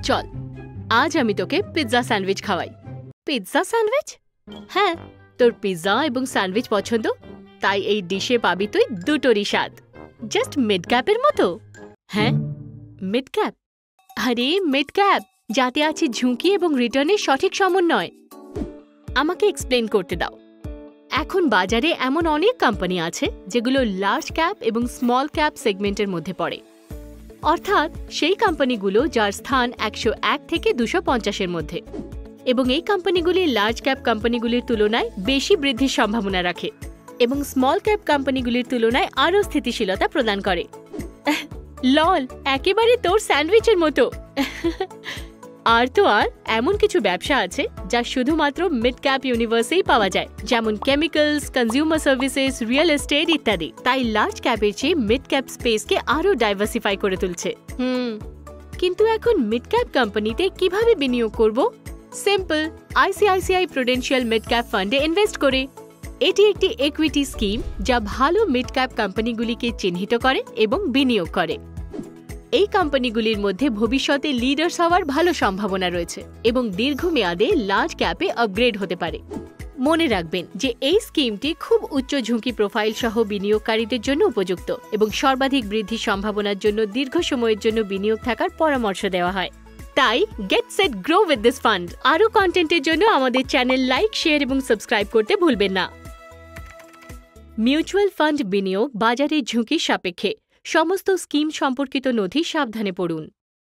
চল আজ আমি তোকে পিৎজা স্যান্ডউইচ খাওয়াই। Pizza sandwich? হ্যাঁ, তোর পিৎজা এবং স্যান্ডউইচ পছন্দ, তাই এই ডিশে পাবি তুই দুটোরই স্বাদ। জাস্ট মিড ক্যাপের মতো। হ্যাঁ, মিড ক্যাপ। আরে মিড ক্যাপ, যাতে আছে ঝুঁকি এবং রিটার্নের সঠিক সমন্বয়। আমাকে এক্সপ্লেন করতে দাও। এখন বাজারে এমন অনেক কোম্পানি আছে যেগুলো লার্জ ক্যাপ এবং স্মল ক্যাপ সেগমেন্টের মধ্যে পড়ে, অর্থাৎ সেই কোম্পানিগুলো যার স্থান 101 থেকে 250-এর মধ্যে, এবং এই কোম্পানিগুলি লার্জ ক্যাপ কোম্পানিগুলির তুলনায় বেশি বৃদ্ধির সম্ভাবনা রাখে এবং স্মল ক্যাপ কোম্পানিগুলির তুলনায় আরও স্থিতিশীলতা প্রদান করে। লল, একেবারে তোর স্যান্ডউইচের মতো। আর তো আর এমন কিছু ব্যবসা আছে যা শুধুমাত্র মিড ক্যাপ ইউনিভার্সেই পাওয়া যায়, যেমন chemicals, consumer services, real estate ইত্যাদি। তাই লার্জ ক্যাপের চেয়ে মিড ক্যাপ স্পেসকে আরও ডাইভার্সিফাই করে তুলছে। কিন্তু এখন মিড ক্যাপ কোম্পানিতে কিভাবে বিনিয়োগ করব? Simple, ICICI Prudential mid cap ফান্ডে ইনভেস্ট করে। এটি একটি ইকুইটি স্কিম যা ভালো মিড ক্যাপ কোম্পানিগুলিকে চিহ্নিত করে এবং বিনিয়োগ করে। এই কোম্পানিগুলির মধ্যে ভবিষ্যতে লিডার্স হওয়ার ভালো সম্ভাবনা রয়েছে এবং দীর্ঘমেয়াদে লার্জ ক্যাপে আপগ্রেড হতে পারে। মনে রাখবেন যে এই স্কিমটি খুব উচ্চ ঝুঁকি প্রোফাইল সহ বিনিয়োগকারীদের জন্য উপযুক্ত এবং সর্বাধিক বৃদ্ধির সম্ভাবনার জন্য দীর্ঘ সময়ের জন্য বিনিয়োগ থাকার পরামর্শ দেওয়া হয়। তাই get set grow with this fund. আরও কন্টেন্টের জন্য আমাদের চ্যানেল লাইক, শেয়ার এবং সাবস্ক্রাইব করতে ভুলবেন না। মিউচুয়াল ফান্ড বিনিয়োগ বাজারে ঝুঁকি সাপেক্ষে। সমস্ত স্কিম সম্পর্কিত নথি সাবধানে পড়ুন।